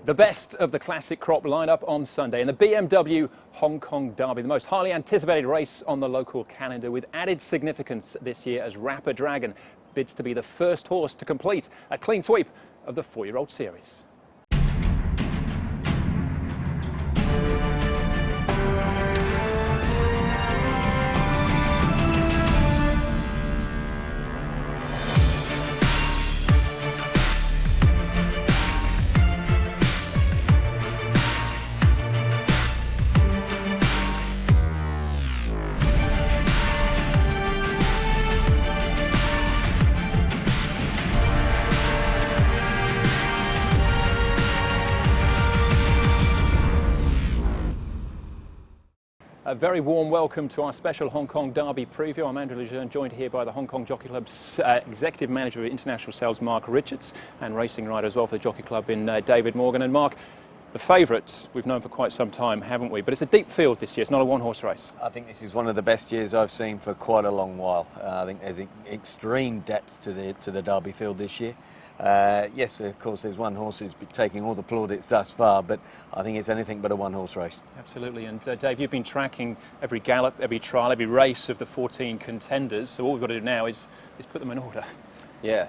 The best of the classic crop line up on Sunday in the BMW Hong Kong Derby, the most highly anticipated race on the local calendar, with added significance this year as Rapper Dragon bids to be the first horse to complete a clean sweep of the 4-year-old series. A very warm welcome to our special Hong Kong Derby preview. I'm Andrew Le Jeune, joined here by the Hong Kong Jockey Club's Executive Manager of International Sales, Mark Richards, and racing rider as well for the Jockey Club in David Morgan. And Mark, the favourite we've known for quite some time, haven't we? But it's a deep field this year. It's not a one-horse race. I think this is one of the best years I've seen for quite a long while. I think there's extreme depth to the Derby field this year. Yes, of course, there's one horse who's been taking all the plaudits thus far, but I think it's anything but a one-horse race. Absolutely. And Dave, you've been tracking every gallop, every trial, every race of the 14 contenders. So all we've got to do now is put them in order. Yeah.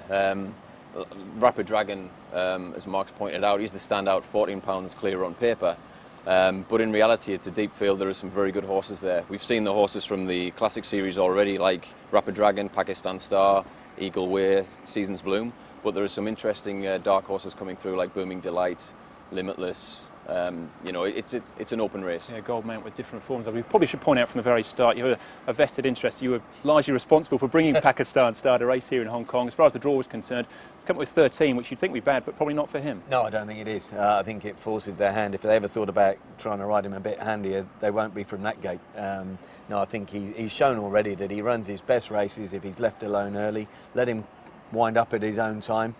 Rapper Dragon, as Mark's pointed out, he's the standout, 14 pounds clear on paper. But in reality, it's a deep field. There are some very good horses there. We've seen the horses from the Classic Series already, like Rapper Dragon, Pakistan Star, Eagle Way, Seasons Bloom. But there are some interesting dark horses coming through, like Booming Delight, Limitless. You know, it's an open race. Yeah, Gold Mount with different forms. We probably should point out from the very start, you have a vested interest. You were largely responsible for bringing Pakistan Star to race here in Hong Kong. As far as the draw was concerned, it's come up with 13, which you'd think would be bad, but probably not for him. No, I don't think it is. I think it forces their hand. If they ever thought about trying to ride him a bit handier, they won't be from that gate. No, I think he's shown already that he runs his best races if he's left alone early. Let him wind up at his own time.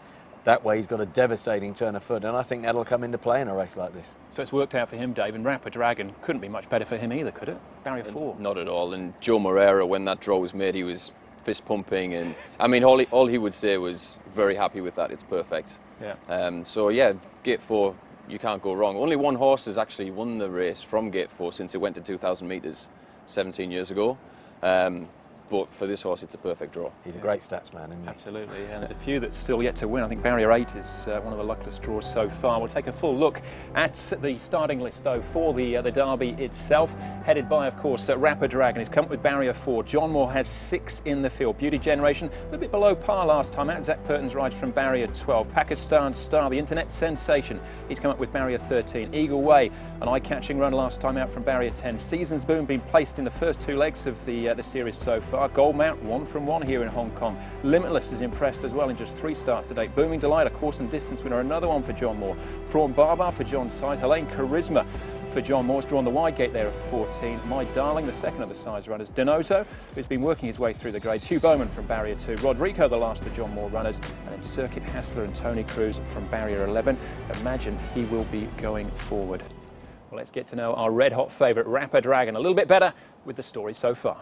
That way he's got a devastating turn of foot, and I think that'll come into play in a race like this. So it's worked out for him, Dave, and Rapper Dragon couldn't be much better for him either, could it? Barrier 4. Not at all. And Joe Moreira, when that draw was made, he was fist pumping, and I mean, all he would say was very happy with that. It's perfect. Yeah. So yeah, Gate 4, you can't go wrong. Only one horse has actually won the race from Gate 4 since it went to 2,000 metres 17 years ago. But for this horse, it's a perfect draw. He's a great stats man, isn't he? Absolutely, and there's a few that's still yet to win. I think Barrier 8 is one of the luckless draws so far. We'll take a full look at the starting list, though, for the Derby itself. Headed by, of course, Rapper Dragon. He's come up with Barrier 4. John Moore has 6 in the field. Beauty Generation, a little bit below par last time out. Zach Purton's rides from Barrier 12. Pakistan Star, the internet sensation. He's come up with Barrier 13. Eagle Way, an eye-catching run last time out from Barrier 10. Seasons Boom being placed in the first 2 legs of the series so far. Gold Mount, 1 from 1 here in Hong Kong. Limitless is impressed as well in just 3 starts to date. Booming Delight, a course and distance winner, another one for John Moore. Prawn Barbar for John Size. Helene Charisma for John Moore's drawn the wide gate there of 14. My Darling, the second of the size runners. Donoso, who's been working his way through the grades. Hugh Bowman from Barrier 2. Rodrigo, the last of the John Moore runners. And then Circuit Hassler and Tony Cruz from Barrier 11. Imagine he will be going forward. Well, let's get to know our red-hot favourite, Rapper Dragon, a little bit better with the story so far.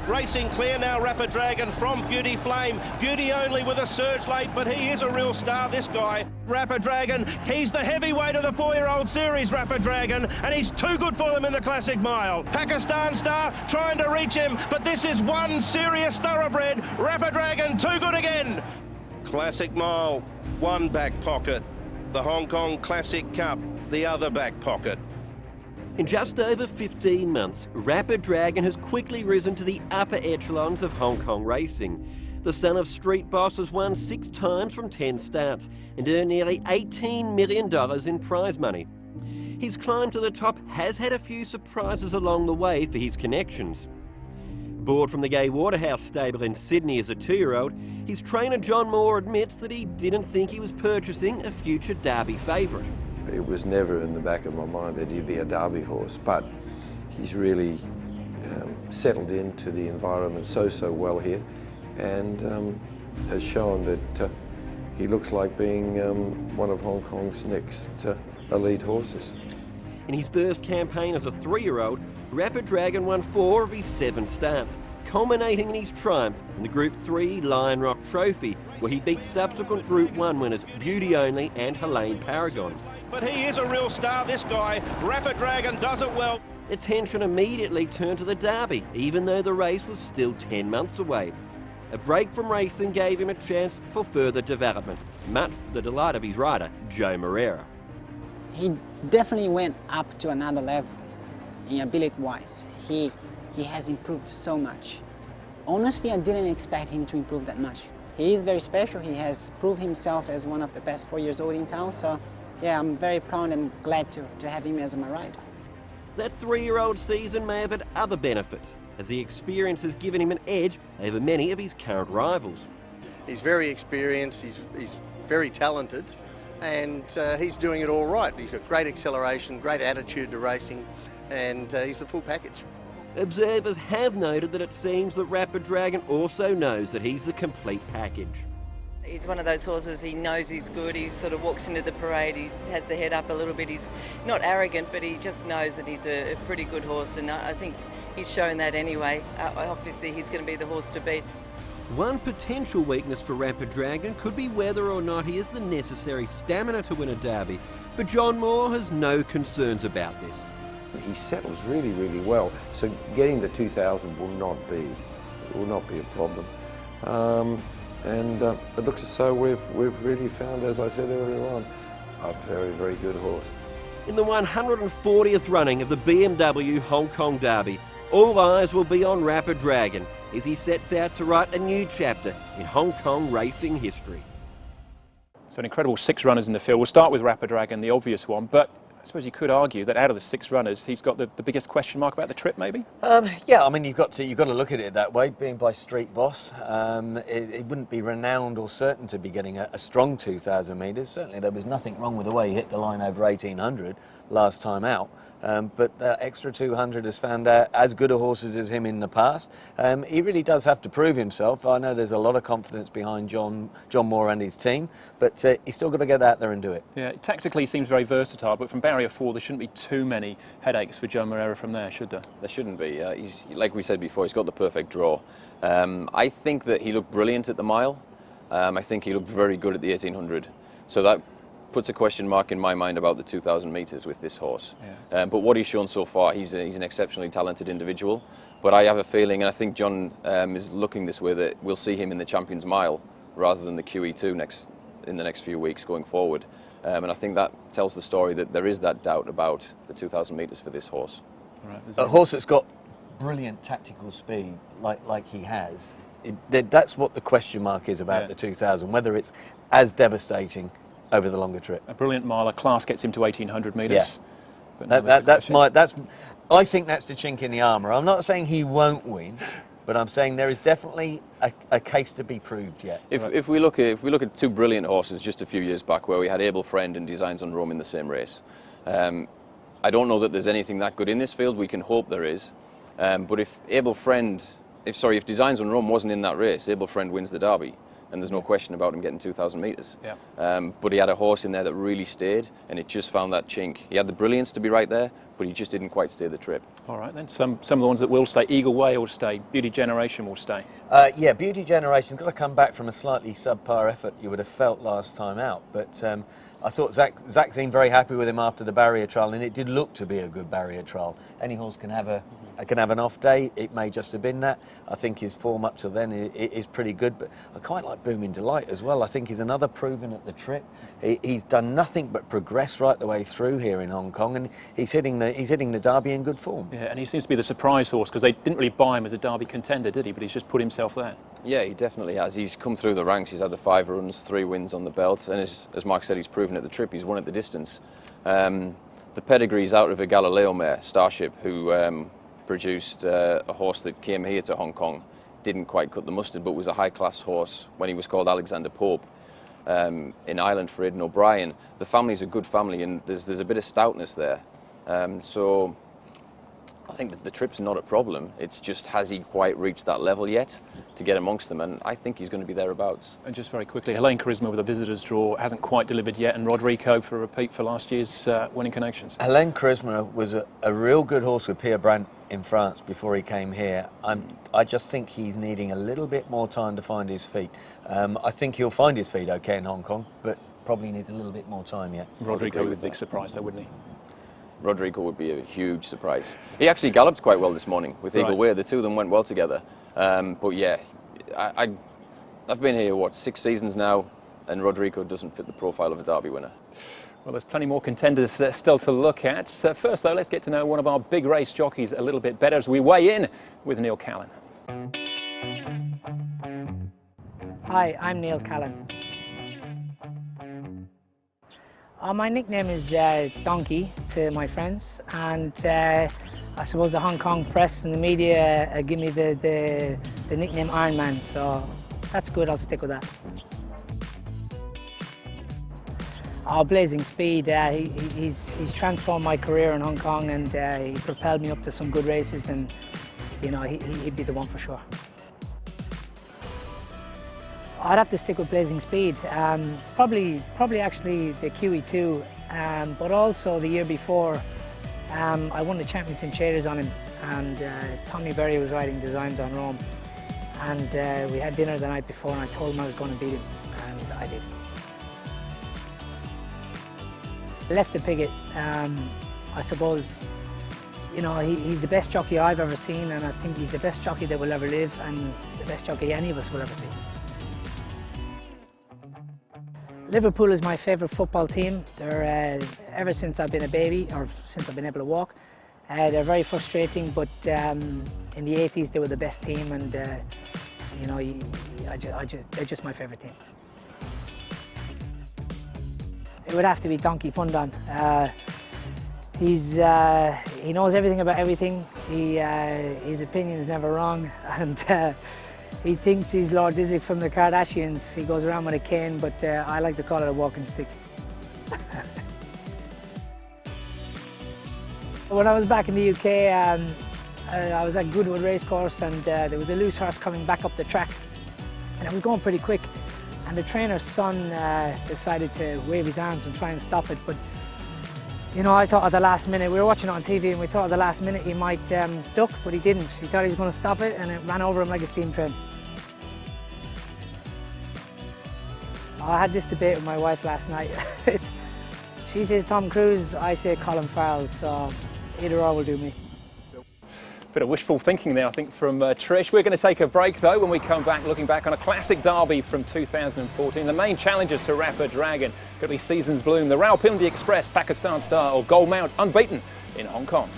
Racing clear now, Rapper Dragon from Beauty Flame. Beauty only with a surge late, but he is a real star, this guy. Rapper Dragon, he's the heavyweight of the 4-year-old series, Rapper Dragon, and he's too good for them in the Classic Mile. Pakistan Star trying to reach him, but this is one serious thoroughbred. Rapper Dragon, too good again. Classic Mile, one back pocket. The Hong Kong Classic Cup, the other back pocket. In just over 15 months, Rapper Dragon has quickly risen to the upper echelons of Hong Kong racing. The son of street boss has won 6 times from 10 starts and earned nearly $18 million in prize money. His climb to the top has had a few surprises along the way for his connections. Bored from the Gay Waterhouse stable in Sydney as a 2-year-old, his trainer John Moore admits that he didn't think he was purchasing a future Derby favourite. It was never in the back of my mind that he'd be a Derby horse, but he's really settled into the environment so well here, and has shown that he looks like being one of Hong Kong's next elite horses. In his first campaign as a 3-year-old, Rapper Dragon won 4 of his 7 starts, culminating in his triumph in the Group 3 Lion Rock Trophy, where he beat subsequent Group 1 winners Beauty Only and Helene Paragon. But he is a real star, this guy. Rapid Dragon does it well. Attention immediately turned to the Derby, even though the race was still 10 months away. A break from racing gave him a chance for further development, much to the delight of his rider, Joe Moreira. He definitely went up to another level in ability-wise. He has improved so much. Honestly, I didn't expect him to improve that much. He is very special. He has proved himself as one of the best 4 years old in town. So, yeah, I'm very proud and glad to have him as my rider. That 3-year-old season may have had other benefits, as the experience has given him an edge over many of his current rivals. He's very experienced, he's very talented, and he's doing it all right. He's got great acceleration, great attitude to racing, and he's the full package. Observers have noted that it seems that Rapid Dragon also knows that he's the complete package. He's one of those horses, he knows he's good, he sort of walks into the parade, he has the head up a little bit, he's not arrogant, but he just knows that he's a pretty good horse, and I think he's shown that anyway. Obviously he's going to be the horse to beat. One potential weakness for Rapid Dragon could be whether or not he has the necessary stamina to win a derby, but John Moore has no concerns about this. He settles really, really well, so getting the 2000 will not be a problem. And it looks as though we've really found, as I said earlier on, a very, very good horse. In the 140th running of the BMW Hong Kong Derby, all eyes will be on Rapid Dragon as he sets out to write a new chapter in Hong Kong racing history. So an incredible 6 runners in the field. We'll start with Rapid Dragon, the obvious one, but I suppose you could argue that out of the 6 runners, he's got the biggest question mark about the trip, maybe? Yeah, I mean, you've got to look at it that way. Being by Street Boss, it wouldn't be renowned or certain to be getting a strong 2,000 metres. Certainly, there was nothing wrong with the way he hit the line over 1,800 last time out. But that extra 200 has found as good a horses as him in the past. He really does have to prove himself. I know there's a lot of confidence behind John Moore and his team, but he's still got to get out there and do it. Yeah, tactically he seems very versatile, but from barrier 4 there shouldn't be too many headaches for Joe Moreira from there, should there? There shouldn't be. He's, like we said before, he's got the perfect draw. I think that he looked brilliant at the mile. I think he looked very good at the 1,800. So that puts a question mark in my mind about the 2,000 metres with this horse. Yeah. But what he's shown so far, he's an exceptionally talented individual. But I have a feeling, and I think John is looking this way, that we'll see him in the Champions Mile rather than the QE2 in the next few weeks going forward. And I think that tells the story that there is that doubt about the 2,000 metres for this horse. Right, a horse that's got brilliant tactical speed, like he has, that's what the question mark is about the 2,000, whether it's as devastating over the longer trip. A brilliant miler. Class gets him to 1,800 metres. Yeah. But I think that's the chink in the armour. I'm not saying he won't win, but I'm saying there is definitely a case to be proved yet. If we look at 2 brilliant horses just a few years back, where we had Able Friend and Designs on Rome in the same race, I don't know that there's anything that good in this field. We can hope there is, but if Designs on Rome wasn't in that race, Able Friend wins the Derby. And there's no question about him getting 2,000 metres. Yeah. But he had a horse in there that really stayed, and it just found that chink. He had the brilliance to be right there, but he just didn't quite stay the trip. All right, then some of the ones that will stay. Eagle Way will stay. Beauty Generation will stay. Yeah, Beauty Generation's got to come back from a slightly subpar effort you would have felt last time out. But I thought Zach seemed very happy with him after the barrier trial, and it did look to be a good barrier trial. Any horse can have an off day. It may just have been that. I think his form up to then is pretty good, but I quite like Booming Delight as well. I think he's another proven at the trip. He's done nothing but progress right the way through here in Hong Kong, and he's hitting the Derby in good form. Yeah, and he seems to be the surprise horse, because they didn't really buy him as a Derby contender, did he? But he's just put himself there. Yeah, he definitely has. He's come through the ranks. He's had the 5 runs, 3 wins on the belt, and as Mark said, he's proven at the trip. He's won at the distance. The pedigree's out of a Galileo mare, Starship, who produced a horse that came here to Hong Kong, didn't quite cut the mustard, but was a high-class horse when he was called Alexander Pope in Ireland for Aidan O'Brien. The family's a good family, and there's a bit of stoutness there. So I think that the trip's not a problem. It's just, has he quite reached that level yet to get amongst them? And I think he's going to be thereabouts. And just very quickly, Helene Charisma with a visitor's draw hasn't quite delivered yet, and Rodrigo for a repeat for last year's Winning Connections. Helene Charisma was a real good horse with Pierre Brandt in France before he came here. I just think he's needing a little bit more time to find his feet. I think he'll find his feet okay in Hong Kong, but probably needs a little bit more time yet. Rodrigo was a big surprise though, wouldn't he? Rodrigo would be a huge surprise. He actually galloped quite well this morning with Eagle Way. The two of them went well together. But yeah, I've been here, what, 6 seasons now, and Rodrigo doesn't fit the profile of a Derby winner. Well, there's plenty more contenders still to look at. First, though, let's get to know one of our big race jockeys a little bit better as we weigh in with Neil Callan. Hi, I'm Neil Callan. My nickname is Donkey to my friends, and I suppose the Hong Kong press and the media give me the nickname Iron Man, so that's good, I'll stick with that. Blazing speed, he's transformed my career in Hong Kong, and he propelled me up to some good races, and you know, he'd be the one for sure. I'd have to stick with Blazing Speed, probably actually the QE2, but also the year before I won the Championship Shaders on him, and Tommy Berry was riding designs on Rome, and we had dinner the night before, and I told him I was going to beat him, and I did. Lester Piggott, I suppose, you know, he's the best jockey I've ever seen, and I think he's the best jockey that will ever live, and the best jockey any of us will ever see. Liverpool is my favourite football team. They're, ever since I've been a baby, or since I've been able to walk, they're very frustrating, but in the 80s they were the best team, and you know, they're just my favourite team. It would have to be Donkey Pundan. He knows everything about everything. His opinion is never wrong, and he thinks he's Lord Dissect from the Kardashians. He goes around with a cane, but I like to call it a walking stick. When I was back in the UK, I was at Goodwood Racecourse, and there was a loose horse coming back up the track, and it was going pretty quick, and the trainer's son decided to wave his arms and try and stop it, but you know, I thought at the last minute, we were watching it on TV, and we thought at the last minute he might duck, but he didn't. He thought he was going to stop it, and it ran over him like a steam train. I had this debate with my wife last night. She says Tom Cruise, I say Colin Farrell, so either or will do me. Bit of wishful thinking there, I think, from Trish. We're going to take a break, though, when we come back, looking back on a classic derby from 2014. The main challengers to Rapper Dragon could be Seasons Bloom, the Rawalpindi Express, Pakistan Star, or Gold Mount, unbeaten in Hong Kong.